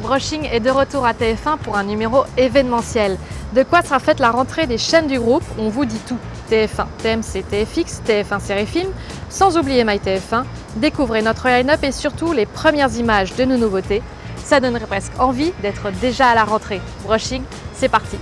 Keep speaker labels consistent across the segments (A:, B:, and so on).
A: Brushing est de retour à TF1 pour un numéro événementiel. De quoi sera faite la rentrée des chaînes du groupe? On vous dit tout. TF1, TMC, TFX, TF1 Série Film, sans oublier MyTF1. Découvrez notre line-up et surtout les premières images de nos nouveautés. Ça donnerait presque envie d'être déjà à la rentrée. Brushing, c'est parti!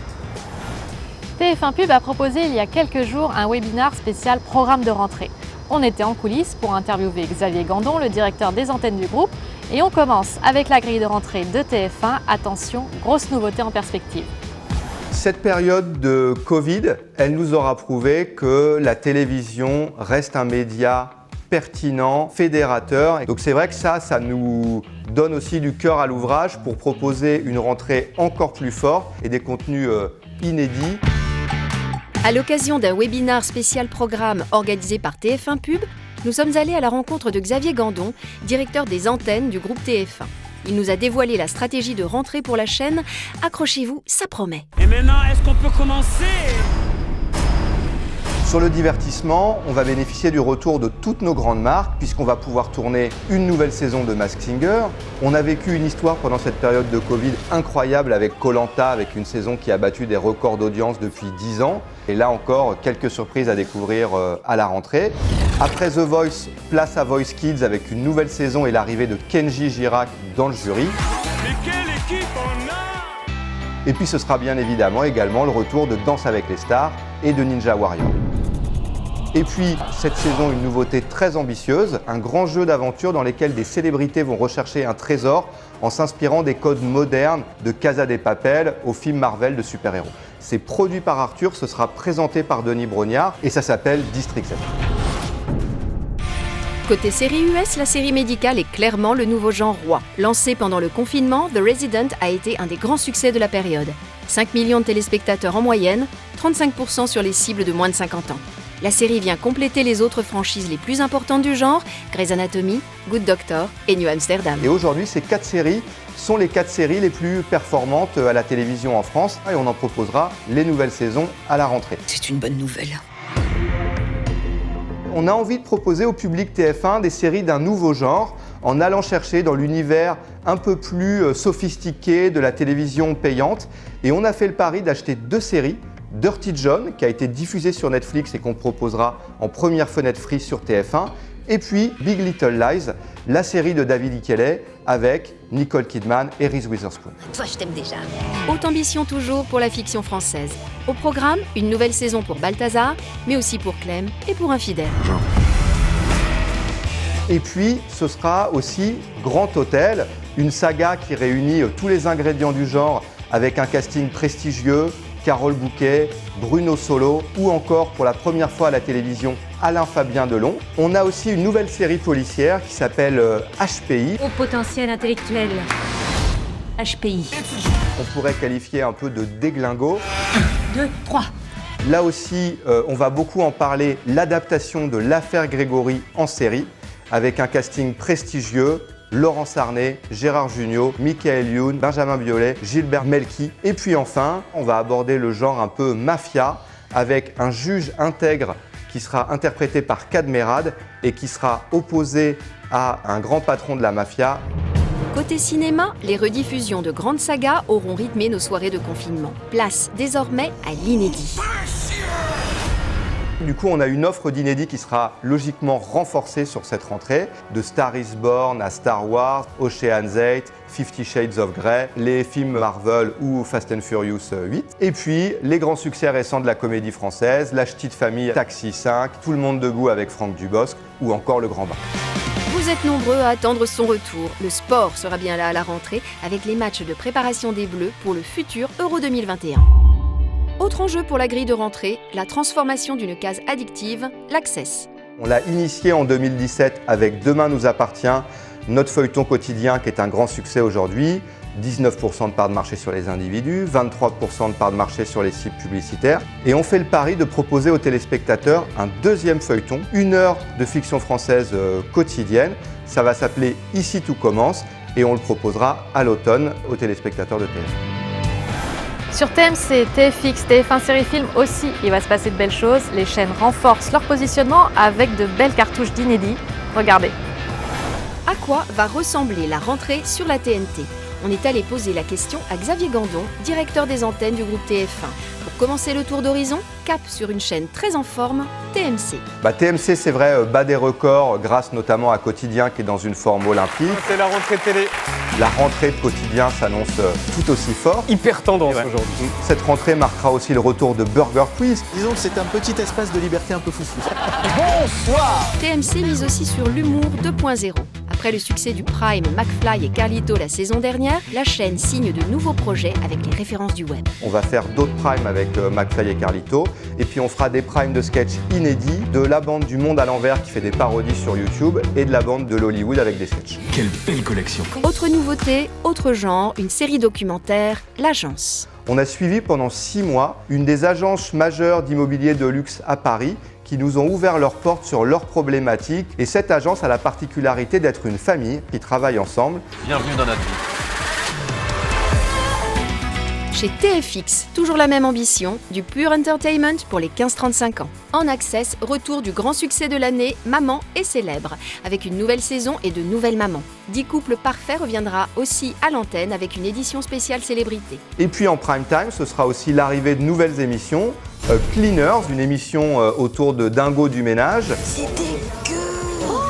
A: TF1 Pub a proposé il y a quelques jours un webinaire spécial programme de rentrée. On était en coulisses pour interviewer Xavier Gandon, le directeur des antennes du groupe, et on commence avec la grille de rentrée de TF1. Attention, grosse nouveauté en perspective.
B: Cette période de Covid, elle nous aura prouvé que la télévision reste un média pertinent, fédérateur. Donc c'est vrai que ça nous donne aussi du cœur à l'ouvrage pour proposer une rentrée encore plus forte et des contenus inédits.
C: À l'occasion d'un webinaire spécial programme organisé par TF1 Pub, nous sommes allés à la rencontre de Xavier Gandon, directeur des antennes du groupe TF1. Il nous a dévoilé la stratégie de rentrée pour la chaîne. Accrochez-vous, ça promet.
D: Et maintenant, est-ce qu'on peut commencer ?
B: Sur le divertissement, on va bénéficier du retour de toutes nos grandes marques puisqu'on va pouvoir tourner une nouvelle saison de Masked Singer. On a vécu une histoire pendant cette période de Covid incroyable avec Koh-Lanta, avec une saison qui a battu des records d'audience depuis 10 ans. Et là encore, quelques surprises à découvrir à la rentrée. Après The Voice, place à Voice Kids avec une nouvelle saison et l'arrivée de Kenji Girac dans le jury.
D: Mais quelle équipe on a ?
B: Et puis ce sera bien évidemment également le retour de Danse avec les stars et de Ninja Warrior. Et puis, cette saison, une nouveauté très ambitieuse, un grand jeu d'aventure dans lequel des célébrités vont rechercher un trésor en s'inspirant des codes modernes de Casa de Papel au film Marvel de super-héros. C'est produit par Arthur, ce sera présenté par Denis Brognard et ça s'appelle District 7.
C: Côté série US, la série médicale est clairement le nouveau genre roi. Lancé pendant le confinement, The Resident a été un des grands succès de la période. 5 millions de téléspectateurs en moyenne, 35% sur les cibles de moins de 50 ans. La série vient compléter les autres franchises les plus importantes du genre, Grey's Anatomy, Good Doctor et New Amsterdam.
B: Et aujourd'hui, ces 4 séries sont les 4 séries les plus performantes à la télévision en France et on en proposera les nouvelles saisons à la rentrée.
C: C'est une bonne nouvelle.
B: On a envie de proposer au public TF1 des séries d'un nouveau genre en allant chercher dans l'univers un peu plus sophistiqué de la télévision payante. Et on a fait le pari d'acheter 2 séries. Dirty John, qui a été diffusé sur Netflix et qu'on proposera en première fenêtre free sur TF1. Et puis Big Little Lies, la série de David Ikele avec Nicole Kidman et Reese Witherspoon.
E: Toi, je t'aime déjà.
C: Haute ambition toujours pour la fiction française. Au programme, une nouvelle saison pour Balthazar, mais aussi pour Clem et pour Infidèle.
B: Et puis, ce sera aussi Grand Hôtel, une saga qui réunit tous les ingrédients du genre avec un casting prestigieux, Carole Bouquet, Bruno Solo ou encore pour la première fois à la télévision, Alain Fabien Delon. On a aussi une nouvelle série policière qui s'appelle HPI.
E: Au potentiel intellectuel. HPI.
B: On pourrait qualifier un peu de déglingo.
E: 2, 3.
B: Là aussi, on va beaucoup en parler, l'adaptation de l'affaire Grégory en série avec un casting prestigieux. Laurent Sarnet, Gérard Jugnot, Michael Youn, Benjamin Biolay, Gilbert Melki. Et puis enfin, on va aborder le genre un peu mafia avec un juge intègre qui sera interprété par Cadmerade et qui sera opposé à un grand patron de la mafia.
C: Côté cinéma, les rediffusions de grandes sagas auront rythmé nos soirées de confinement. Place désormais à l'inédit.
B: Du coup, on a une offre d'inédit qui sera logiquement renforcée sur cette rentrée, de Star is Born à Star Wars, Ocean's 8, 50 Shades of Grey, les films Marvel ou Fast and Furious 8. Et puis, les grands succès récents de la comédie française, La Ch'tite Famille, Taxi 5, Tout le monde debout avec Franck Dubosc ou encore Le Grand Bain.
C: Vous êtes nombreux à attendre son retour. Le sport sera bien là à la rentrée avec les matchs de préparation des Bleus pour le futur Euro 2021. Autre enjeu pour la grille de rentrée, la transformation d'une case addictive, l'Access.
B: On l'a initié en 2017 avec Demain nous appartient, notre feuilleton quotidien qui est un grand succès aujourd'hui. 19% de part de marché sur les individus, 23% de part de marché sur les cibles publicitaires. Et on fait le pari de proposer aux téléspectateurs un deuxième feuilleton, 1 heure de fiction française quotidienne. Ça va s'appeler Ici tout commence et on le proposera à l'automne aux téléspectateurs de TF1.
A: Sur TMC, TFX, TF1 Série Film aussi, il va se passer de belles choses. Les chaînes renforcent leur positionnement avec de belles cartouches d'inédits. Regardez.
C: À quoi va ressembler la rentrée sur la TNT ? on est allé poser la question à Xavier Gandon, directeur des antennes du groupe TF1. Pour commencer le tour d'horizon, cap sur une chaîne très en forme, TMC.
B: TMC, c'est vrai, bat des records grâce notamment à Quotidien qui est dans une forme olympique.
D: C'est la rentrée télé.
B: La rentrée de Quotidien s'annonce tout aussi fort.
D: Hyper tendance aujourd'hui.
B: Cette rentrée marquera aussi le retour de Burger Quiz.
F: Disons que c'est un petit espace de liberté un peu foufou.
C: TMC mise aussi sur l'humour 2.0. Après le succès du Prime McFly et Carlito la saison dernière, la chaîne signe de nouveaux projets avec les références du web.
B: On va faire d'autres primes avec McFly et Carlito. Et puis on fera des primes de sketch inédits de la bande du Monde à l'envers qui fait des parodies sur YouTube et de la bande de l'Hollywood avec des sketchs.
G: Quelle belle collection!
C: Autre nouveauté, autre genre, une série documentaire, L'Agence.
B: On a suivi pendant 6 mois une des agences majeures d'immobilier de luxe à Paris qui nous ont ouvert leurs portes sur leurs problématiques. Et cette agence a la particularité d'être une famille qui travaille ensemble.
G: Bienvenue dans notre vie.
C: Chez TFX, toujours la même ambition, du pur entertainment pour les 15-35 ans. En access, retour du grand succès de l'année, Maman est célèbre, avec une nouvelle saison et de nouvelles mamans. 10 couples parfaits reviendra aussi à l'antenne avec une édition spéciale célébrité.
B: Et puis en prime time, ce sera aussi l'arrivée de nouvelles émissions. Cleaners, une émission autour de Dingo du ménage.
H: C'est dégueu!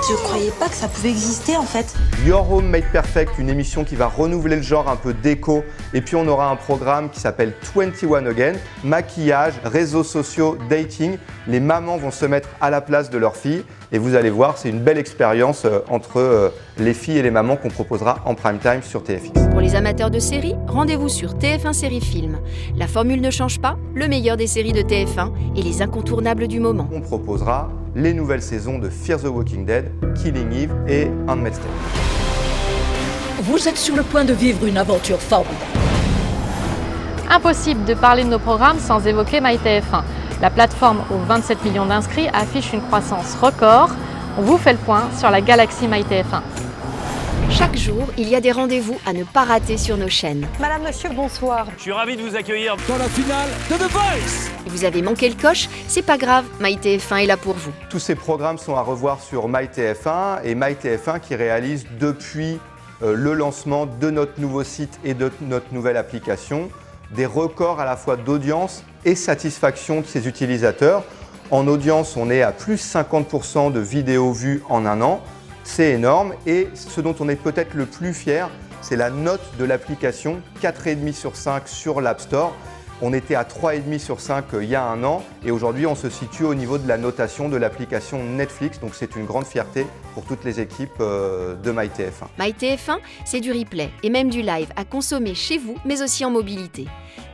H: Je croyais pas que ça pouvait exister en fait.
B: Your Home Made Perfect, une émission qui va renouveler le genre un peu déco. Et puis on aura un programme qui s'appelle 21 Again, maquillage, réseaux sociaux, dating. Les mamans vont se mettre à la place de leurs filles. Et vous allez voir, c'est une belle expérience entre les filles et les mamans qu'on proposera en prime time sur TFX.
C: Pour les amateurs de séries, rendez-vous sur TF1 Série Film. La formule ne change pas, le meilleur des séries de TF1 et les incontournables du moment.
B: On proposera les nouvelles saisons de Fear the Walking Dead, Killing Eve et Handmaid's Tale.
E: Vous êtes sur le point de vivre une aventure formidable.
A: Impossible de parler de nos programmes sans évoquer MyTF1. La plateforme aux 27 millions d'inscrits affiche une croissance record. On vous fait le point sur la galaxie MyTF1.
C: Chaque jour, il y a des rendez-vous à ne pas rater sur nos chaînes.
H: Madame, monsieur, bonsoir.
D: Je suis ravi de vous accueillir.
F: Dans la finale de The Voice.
C: Vous avez manqué le coche, c'est pas grave, MyTF1 est là pour vous.
B: Tous ces programmes sont à revoir sur MyTF1 et MyTF1 qui réalise depuis le lancement de notre nouveau site et de notre nouvelle application des records à la fois d'audience et satisfaction de ses utilisateurs. En audience, on est à plus 50% de vidéos vues en un an. C'est énorme et ce dont on est peut-être le plus fier, c'est la note de l'application, 4,5 sur 5 sur l'App Store. On était à 3,5 sur 5 il y a un an et aujourd'hui on se situe au niveau de la notation de l'application Netflix. Donc c'est une grande fierté pour toutes les équipes de MyTF1.
C: MyTF1, c'est du replay et même du live à consommer chez vous mais aussi en mobilité.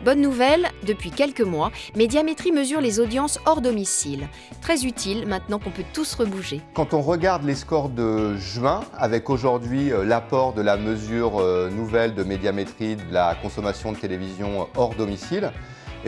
C: Bonne nouvelle, depuis quelques mois, Médiamétrie mesure les audiences hors domicile. Très utile maintenant qu'on peut tous rebouger.
B: Quand on regarde les scores de juin, avec aujourd'hui l'apport de la mesure nouvelle de Médiamétrie de la consommation de télévision hors domicile,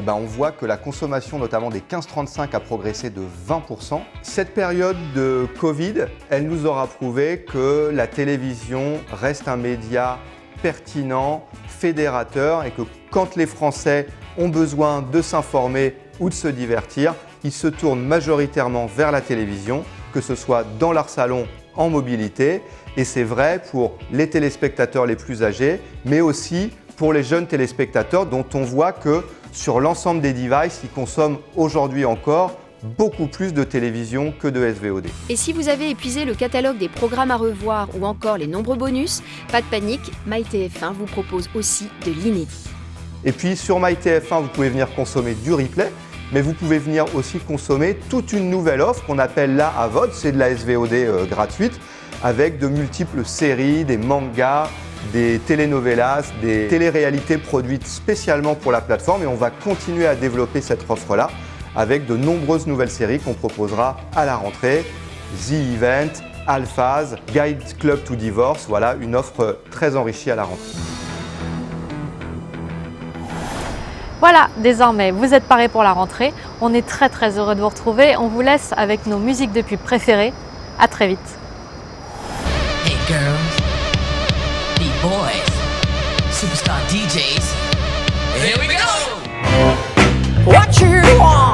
B: on voit que la consommation notamment des 15-35 a progressé de 20%. Cette période de Covid, elle nous aura prouvé que la télévision reste un média pertinent, fédérateur et que quand les Français ont besoin de s'informer ou de se divertir, ils se tournent majoritairement vers la télévision, que ce soit dans leur salon, en mobilité. Et c'est vrai pour les téléspectateurs les plus âgés, mais aussi pour les jeunes téléspectateurs dont on voit que sur l'ensemble des devices, ils consomment aujourd'hui encore beaucoup plus de télévision que de SVOD.
C: Et si vous avez épuisé le catalogue des programmes à revoir ou encore les nombreux bonus, pas de panique, MyTF1 vous propose aussi de l'inédit.
B: Et puis sur MyTF1, vous pouvez venir consommer du replay, mais vous pouvez venir aussi consommer toute une nouvelle offre qu'on appelle la AVOD, c'est de la SVOD gratuite, avec de multiples séries, des mangas, des telenovelas, des téléréalités produites spécialement pour la plateforme et on va continuer à développer cette offre-là avec de nombreuses nouvelles séries qu'on proposera à la rentrée. The Event, Alphaz, Guide Club to Divorce, voilà une offre très enrichie à la rentrée.
A: Voilà, désormais vous êtes parés pour la rentrée. On est très heureux de vous retrouver. On vous laisse avec nos musiques de pub préférées. À très vite.
I: Hey girls, B-boys, superstar DJs, here we go! What you want?